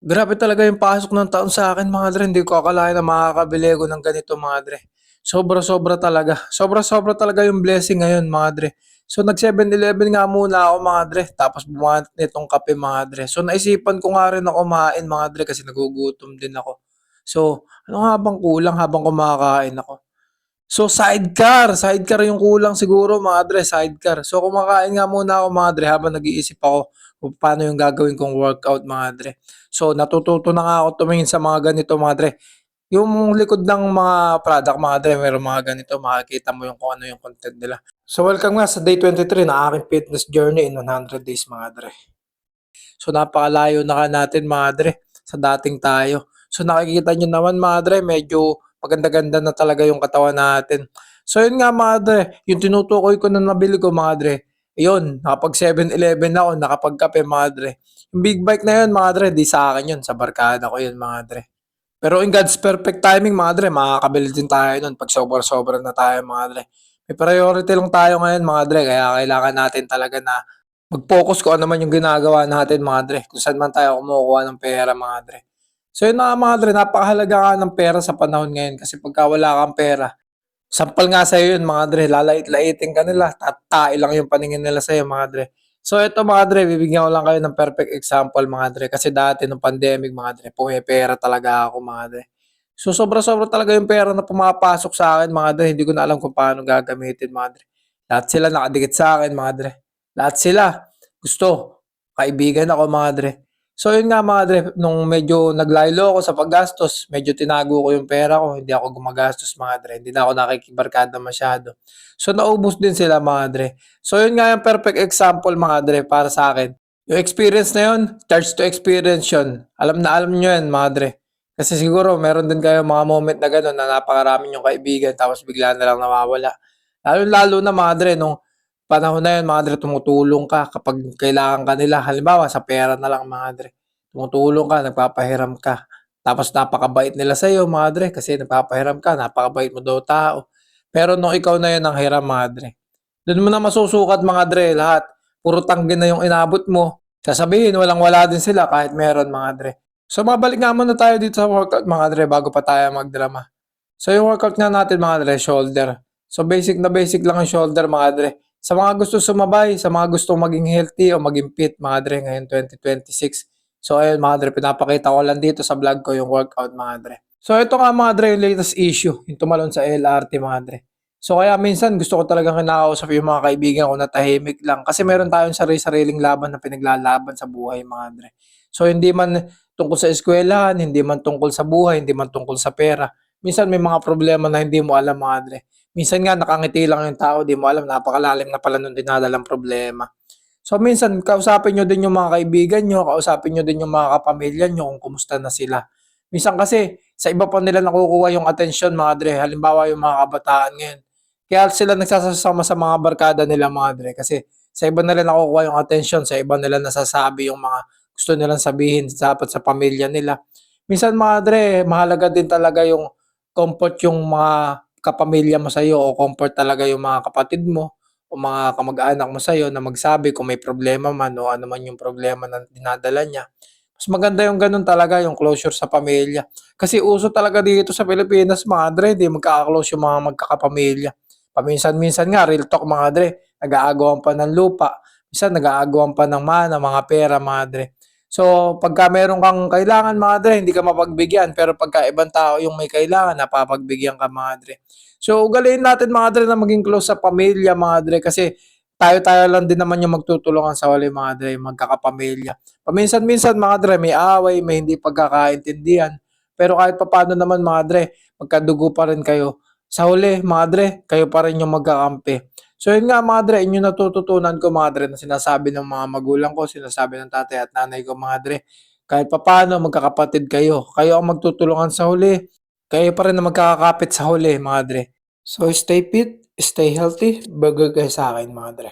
Grabe talaga yung pasok ng taon sa akin mga dre, hindi ko akalain na makakabili ako ng ganito mga dre. Sobra-sobra talaga. Sobra-sobra talaga yung blessing ngayon mga dre. So nag 7-Eleven nga muna ako mga dre, tapos bumati nitong kape mga dre. So naisipan ko nga rin na kumain mga dre kasi nagugutom din ako. So ano nga bang kulang habang kumakain ako? So sidecar yung kulang siguro mga dre, sidecar. So kumakain nga muna ako mga dre habang nag-iisip ako kung paano yung gagawin kong workout mga dre. So natututo na nga ako tumingin sa mga ganito mga dre. Yung likod ng mga product mga dre, meron mga ganito, makikita mo yung kung ano yung content nila. So welcome nga sa day 23 na aking fitness journey in 100 days mga dre. So napakalayo na ka natin mga dre sa dating tayo. So nakikita nyo naman mga dre, medyo maganda-ganda na talaga yung katawan natin. So yun nga mga dre, yung tinutukoy ko na nabili ko mga dre, yun, nakapag 7-Eleven ako, nakapagkape mga dre. Yung big bike na yun mga dre, di sa akin yun, sa barkada ko yun mga dre. Pero in God's perfect timing mga dre, makakabili din tayo nun pag sobra-sobra na tayo mga dre. May priority lang tayo ngayon mga dre, kaya kailangan natin talaga na mag-focus kung ano man yung ginagawa natin mga dre, kung saan man tayo kumukuha ng pera mga dre. So yun na nga mga dre, napakahalaga nga ng pera sa panahon ngayon kasi pagka wala kang pera, sampal nga sa'yo yun mga dre, lalait-laitin ka nila, tatai lang yung paningin nila sa'yo mga dre. So ito mga dre, bibigyan ko lang kayo ng perfect example mga dre, kasi dati nung pandemic mga dre, pumipera talaga ako mga dre. So sobra-sobra talaga yung pera na pumapasok sa akin mga dre, hindi ko na alam kung paano gagamitin mga dre. Lahat sila nakadikit sa akin mga dre. Lahat sila gusto, kaibigan ako mga dre. So yun nga mga dre, nung medyo naglaylo ako sa paggastos, medyo tinago ko yung pera ko, hindi ako gumagastos mga dre, hindi na ako nakikibarkada masyado. So naubos din sila mga dre. So yun nga yung perfect example mga dre para sa akin. Yung experience na yun, charge to experience yun. Alam nyo yan mga dre. Kasi siguro meron din kayo mga moment na gano'n na napakarami yung kaibigan tapos bigla na lang nawawala. Lalo-lalo na mga dre, nung panahon na yun mga dre, tumutulong ka kapag kailangan ka nila. Halimbawa, sa pera na lang mga dre. Tumutulong ka, nagpapahiram ka. Tapos napakabait nila sa'yo mga dre kasi nagpapahiram ka, napakabait mo daw tao. Pero nung ikaw na yun ang hiram mga dre, doon mo na masusukat mga dre lahat. Puro tanggi na yung inabot mo. Sasabihin, walang-wala din sila kahit meron mga dre. So mabalik nga muna tayo dito sa workout mga dre bago pa tayo magdrama. So yung workout nga natin mga dre, shoulder. So basic na basic lang ang shoulder mga dre. Sa mga gusto sumabay, sa mga gusto maging healthy o maging fit mga dre ngayon 2026. So ayun mga dre, pinapakita ko lang dito sa vlog ko yung workout mga dre. So ito nga mga dre, yung latest issue, yung tumalon sa LRT mga dre. So kaya minsan gusto ko talagang kinakausap yung mga kaibigan ko na tahimik lang kasi meron tayong sarili-sariling laban na pinaglalaban sa buhay mga dre. So hindi man tungkol sa eskwelahan, hindi man tungkol sa buhay, hindi man tungkol sa pera. Minsan may mga problema na hindi mo alam mga dre. Minsan nga nakangiti lang yung tao, di mo alam napakalalim na pala nung dinadalang problema. So minsan kausapin niyo din yung mga kaibigan niyo, kausapin niyo din yung mga kapamilya niyo kung kumusta na sila. Minsan kasi sa iba pa nila nakukuha yung atensyon mga dre. Halimbawa yung mga kabataan ngayon. Kaya sila nagsasama sa mga barkada nila mga dre kasi sa iba nila nakukuha yung atensyon, sa iba nila nasasabi yung mga gusto nilang sabihin dapat sa pamilya nila. Minsan mga dre, mahalaga din talaga yung comfort yung mga kapamilya mo sa'yo o comfort talaga yung mga kapatid mo o mga kamag-anak mo sa'yo na magsabi kung may problema man o ano man yung problema na dinadala niya. Mas maganda yung ganun talaga, yung closure sa pamilya. Kasi uso talaga dito sa Pilipinas mga dre, di magkaka-close yung mga magkakapamilya. Paminsan-minsan nga, real talk mga dre, nag-aagawan pa ng lupa, minsan nag-aagawan pa ng mana, mga pera mga dre. So, pagka meron kang kailangan mga dre, hindi ka mapagbigyan. Pero pagka ibang tao yung may kailangan, napapagbigyan ka mga dre. So, ugaliin natin mga dre na maging close sa pamilya mga dre kasi tayo-tayo lang din naman yung magtutulungan sa huli mga dre, magkakapamilya. Paminsan-minsan mga dre, may away, may hindi pagkakaintindihan. Pero kahit papaano naman mga dre, magkadugo pa rin kayo. Sa huli mga dre, kayo pa rin yung magkakampi. So yun nga mga dre, yun yung natututunan ko mga dre na sinasabi ng mga magulang ko, sinasabi ng tatay at nanay ko mga dre. Kahit papaano magkakapatid kayo. Kayo ang magtutulungan sa huli. Kayo pa rin na magkakakapit sa huli mga dre. So stay fit, stay healthy, burger kayo sa akin mga dre.